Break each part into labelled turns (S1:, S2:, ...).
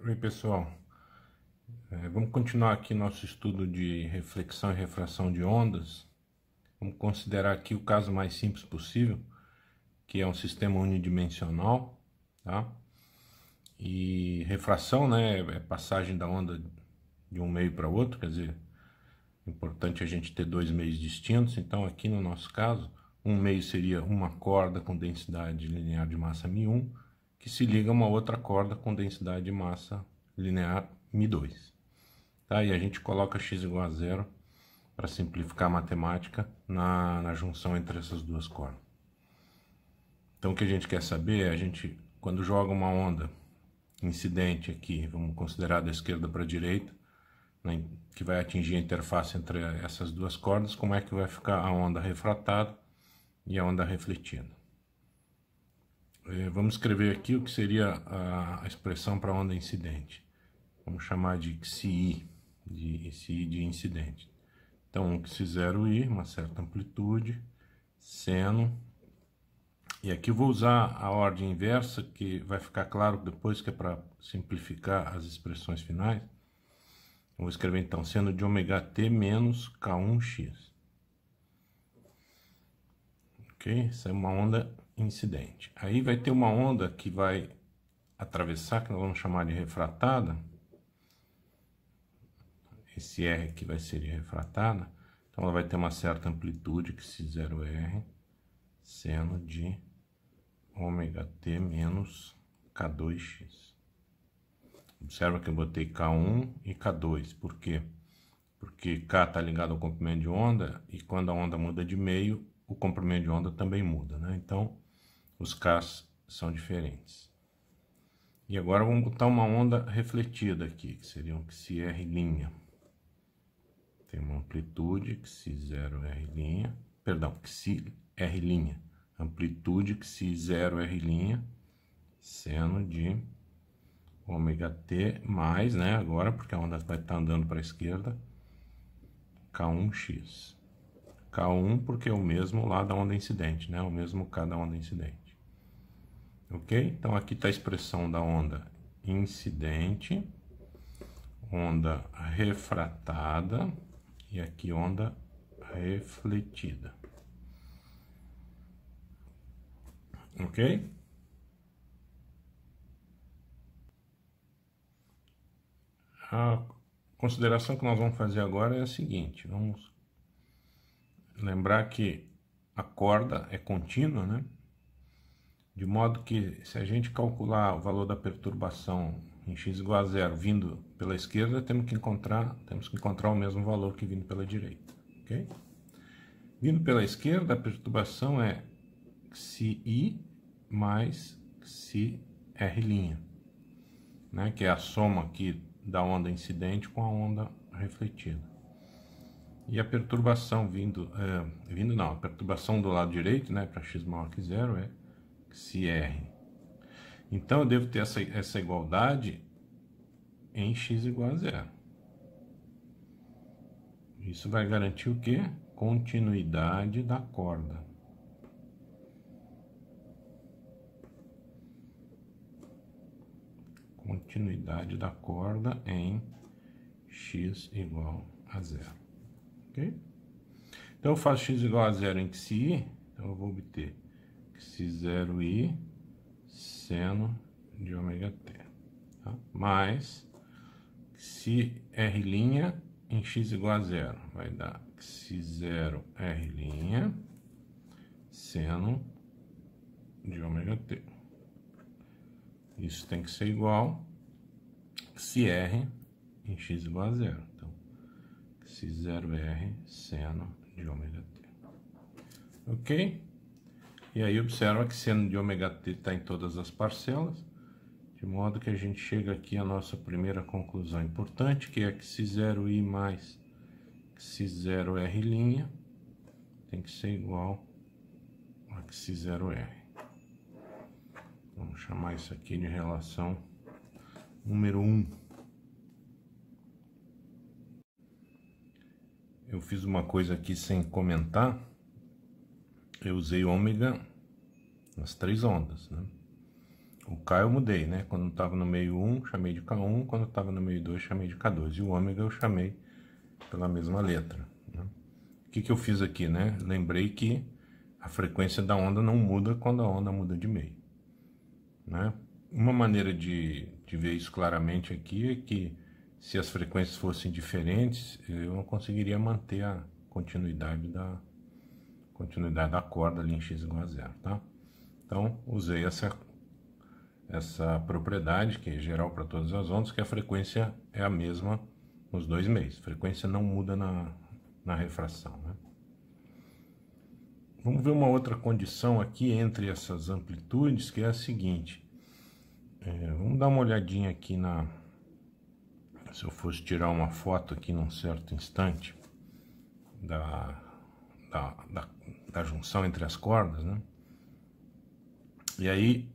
S1: Oi pessoal, vamos continuar aqui nosso estudo de reflexão e refração de ondas. Vamos considerar aqui o caso mais simples possível, que é um sistema unidimensional, tá? E refração, né, é passagem da onda de um meio para outro, quer dizer, é importante a gente ter dois meios distintos. Então aqui no nosso caso, um meio seria uma corda com densidade linear de massa μ1, que se liga a uma outra corda com densidade de massa linear μ2. Tá? E a gente coloca x igual a zero para simplificar a matemática na junção entre essas duas cordas. Então o que a gente quer saber é, a gente, quando joga uma onda incidente aqui, vamos considerar da esquerda para a direita, né, que vai atingir a interface entre essas duas cordas, como é que vai ficar a onda refratada e a onda refletida. Vamos escrever aqui o que seria a expressão para a onda incidente. Vamos chamar de xi, de incidente. Então, xi0i, uma certa amplitude, seno. E aqui eu vou usar a ordem inversa, que vai ficar claro depois, que é para simplificar as expressões finais. Eu vou escrever então seno de ômega-t menos K1x. Ok? Essa é uma onda incidente. Aí vai ter uma onda que vai atravessar, que nós vamos chamar de refratada. Esse R aqui vai ser de refratada. Então ela vai ter uma certa amplitude, que xi0r, seno de ômega-t menos K2x. Observa que eu botei K1 e K2. Por quê? Porque K está ligado ao comprimento de onda, e quando a onda muda de meio, o comprimento de onda também muda, né? Então, os Ks são diferentes. E agora vamos botar uma onda refletida aqui, que seria um xr'. Tem uma amplitude xi0r', perdão, xr', amplitude xi0r', seno de ômega-t mais, né, agora, porque a onda vai estar andando para a esquerda, K1x. K1 porque é o mesmo lá da onda incidente, né, o mesmo K da onda incidente. Ok? Então aqui está a expressão da onda incidente, onda refratada e aqui onda refletida. Ok? A consideração que nós vamos fazer agora é a seguinte: vamos lembrar que a corda é contínua, né? De modo que, se a gente calcular o valor da perturbação em x igual a zero vindo pela esquerda, temos que encontrar o mesmo valor que vindo pela direita, ok? Vindo pela esquerda, a perturbação é xi mais xr', né? Que é a soma aqui da onda incidente com a onda refletida. E a perturbação a perturbação do lado direito, né, para x maior que zero, é xr. Então eu devo ter essa igualdade em x igual a zero. Isso vai garantir o quê? Continuidade da corda. Continuidade da corda em x igual a zero. Ok? Então eu faço x igual a zero em xi, então eu vou obter xi0i seno de ômega-t, tá? Mais xr' em x igual a zero, vai dar xi0r' seno de ômega-t. Isso tem que ser igual xr em x igual a zero, então xi0r seno de ômega-t. Ok? E aí observa que seno de ômega-t está em todas as parcelas, de modo que a gente chega aqui à nossa primeira conclusão importante, que é que xi0i mais xi0r' tem que ser igual a xi0r. Vamos chamar isso aqui de relação número 1. Eu fiz uma coisa aqui sem comentar. Eu usei ômega nas três ondas, né? O K eu mudei, né? Quando estava no meio 1, chamei de K1, quando estava no meio 2, chamei de K2. E o ômega eu chamei pela mesma letra, né? O que eu fiz aqui, né? Lembrei que a frequência da onda não muda quando a onda muda de meio, né? Uma maneira de ver isso claramente aqui é que se as frequências fossem diferentes, eu não conseguiria manter a continuidade da corda ali em x igual a zero, tá? Então, usei essa propriedade, que é geral para todas as ondas, que a frequência é a mesma nos dois meios. A frequência não muda na refração, né? Vamos ver uma outra condição aqui entre essas amplitudes, que é a seguinte. Vamos dar uma olhadinha aqui se eu fosse tirar uma foto aqui num certo instante da junção entre as cordas, né? E aí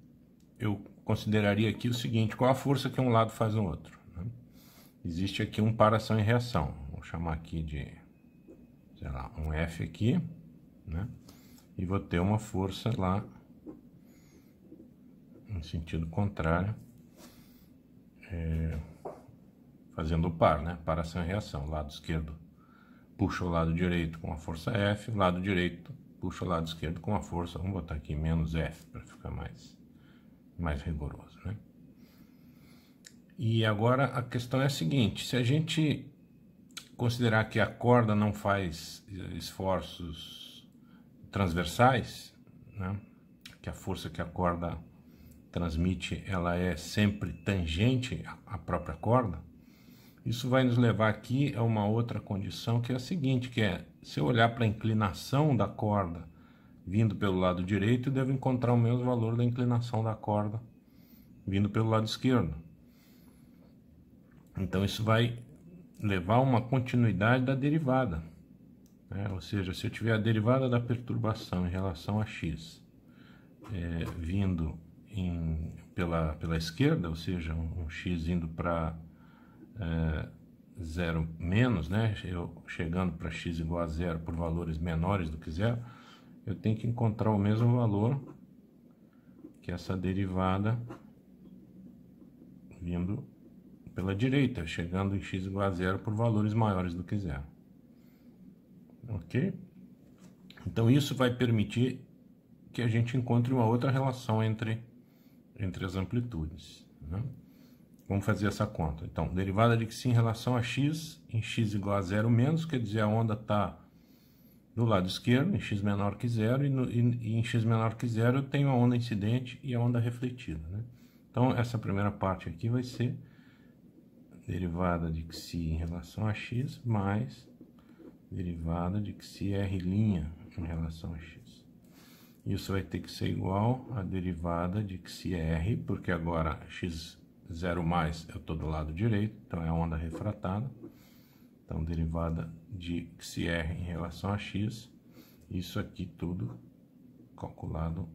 S1: eu consideraria aqui o seguinte: qual a força que um lado faz no outro, né? Existe aqui um par ação e reação. Vou chamar aqui de, sei lá, um F aqui, né? E vou ter uma força lá em sentido contrário, fazendo o par, né? Par ação e reação. O lado esquerdo puxa o lado direito com a força F, o lado direito puxa o lado esquerdo com a força, vamos botar aqui menos F para ficar mais rigoroso, né? E agora a questão é a seguinte: se a gente considerar que a corda não faz esforços transversais, né? Que a força que a corda transmite, ela é sempre tangente à própria corda. Isso vai nos levar aqui a uma outra condição, que é a seguinte, que é, se eu olhar para a inclinação da corda vindo pelo lado direito, eu devo encontrar o mesmo valor da inclinação da corda vindo pelo lado esquerdo. Então isso vai levar a uma continuidade da derivada, né? Ou seja, se eu tiver a derivada da perturbação em relação a x vindo pela esquerda, ou seja, um x indo para zero menos, né? Eu chegando para x igual a zero por valores menores do que zero, eu tenho que encontrar o mesmo valor que essa derivada vindo pela direita, chegando em x igual a zero por valores maiores do que zero. Ok? Então isso vai permitir que a gente encontre uma outra relação entre as amplitudes, né? Vamos fazer essa conta. Então, derivada de x em relação a x, em x igual a zero menos, quer dizer, a onda está do lado esquerdo, em x menor que zero, e em x menor que zero eu tenho a onda incidente e a onda refletida, né? Então, essa primeira parte aqui vai ser derivada de xi em relação a x mais derivada de xi r' em relação a x. Isso vai ter que ser igual a derivada de xi r, porque agora x0 mais eu estou do lado direito, então é a onda refratada. Então, derivada de xi r em relação a x, isso aqui tudo calculado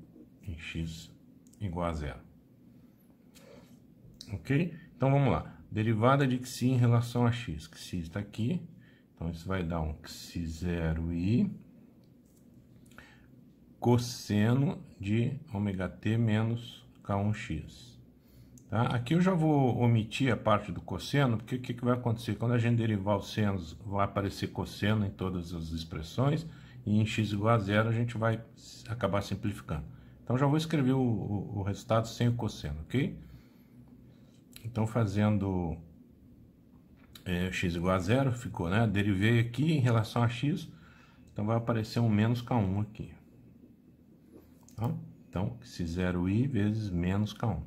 S1: em x igual a zero. Ok? Então, vamos lá. Derivada de xi em relação a x. Xi está aqui, então isso vai dar um xi0i cosseno de ômega-t menos k1x. Tá? Aqui eu já vou omitir a parte do cosseno, porque o que vai acontecer? Quando a gente derivar os senos, vai aparecer cosseno em todas as expressões, e em x igual a zero a gente vai acabar simplificando. Então já vou escrever o resultado sem o cosseno, ok? Então fazendo x igual a zero, ficou, né? Derivei aqui em relação a x, então vai aparecer um menos k1 aqui. Tá? Então, xi0i vezes menos k1.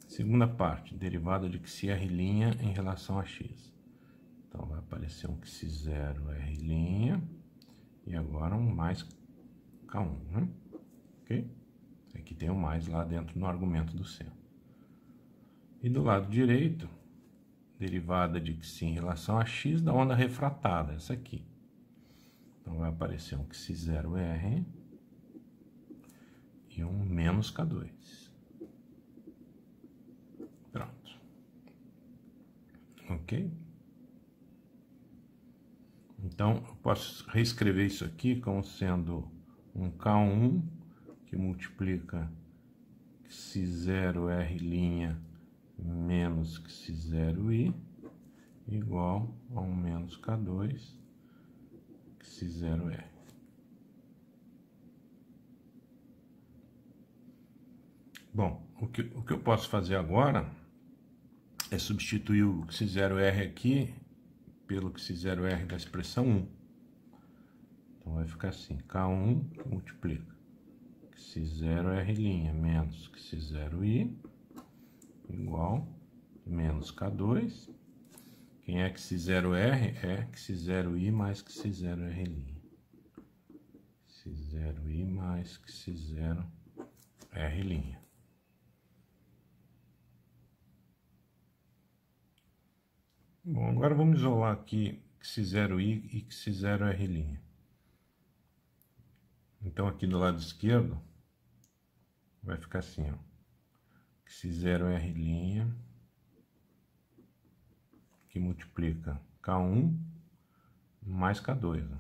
S1: Segunda parte, derivada de xi_r' em relação a x. Então, vai aparecer um xi0r' e agora um mais k1, né? Ok? Aqui tem um mais lá dentro no argumento do seno. E do lado direito, derivada de xi em relação a x da onda refratada, essa aqui. Então, vai aparecer um xi0r e um menos k2. Pronto. Ok? Então, eu posso reescrever isso aqui como sendo um K1 que multiplica Xi0R' menos Xi0I igual a 1 menos K2 Xi0R. Bom, o que eu posso fazer agora é substituir o Xi0R aqui pelo Xi0R da expressão 1. Então vai ficar assim, K1 que multiplica Xi0R' menos Xi0I igual menos K2. Quem é Xi0R? É Xi0I mais Xi0R'. Xi0I mais Xi0R'. Bom, agora vamos isolar aqui Xi0I e Xi0R'. Então aqui do lado esquerdo vai ficar assim, ó, Xi0R' que multiplica K1 mais K2. Ó.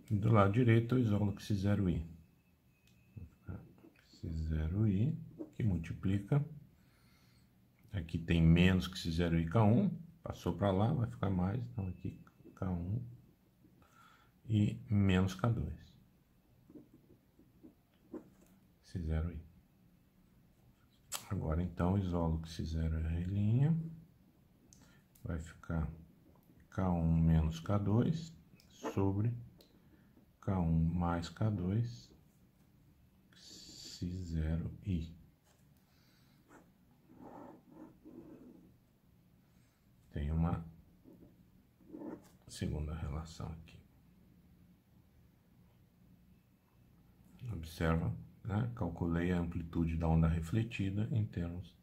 S1: E do lado direito eu isolo Xi0I. Xi0I que multiplica, aqui tem menos Xi0I K1, passou para lá, vai ficar mais, então aqui K1 e menos K2. Xi0I. Agora então isolo Xi0R', vai ficar K1 menos K2 sobre K1 mais K2 Xi0I. Tem uma segunda relação aqui. Observa, né? Calculei a amplitude da onda refletida em termos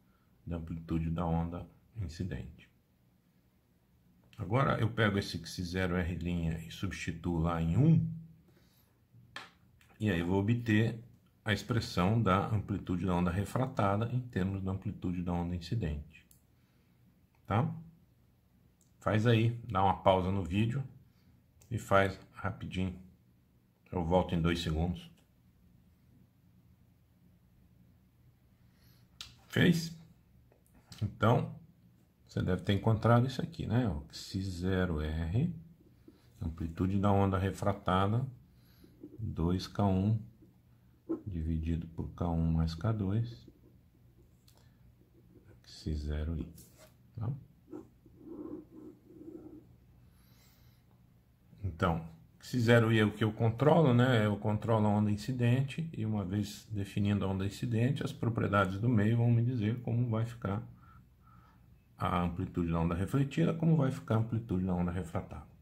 S1: da amplitude da onda incidente. Agora eu pego esse Xi0R' e substituo lá em 1, e aí eu vou obter a expressão da amplitude da onda refratada em termos da amplitude da onda incidente. Tá? Faz aí, dá uma pausa no vídeo e faz rapidinho. Eu volto em 2 segundos. Fez? Então, você deve ter encontrado isso aqui, né? O Xi0R, amplitude da onda refratada, 2K1 dividido por K1 mais K2, Xi0I. Tá? Então, Xi0I é o que eu controlo, né? Eu controlo a onda incidente, e uma vez definindo a onda incidente, as propriedades do meio vão me dizer como vai ficar a amplitude da onda refletida, como vai ficar a amplitude da onda refratada.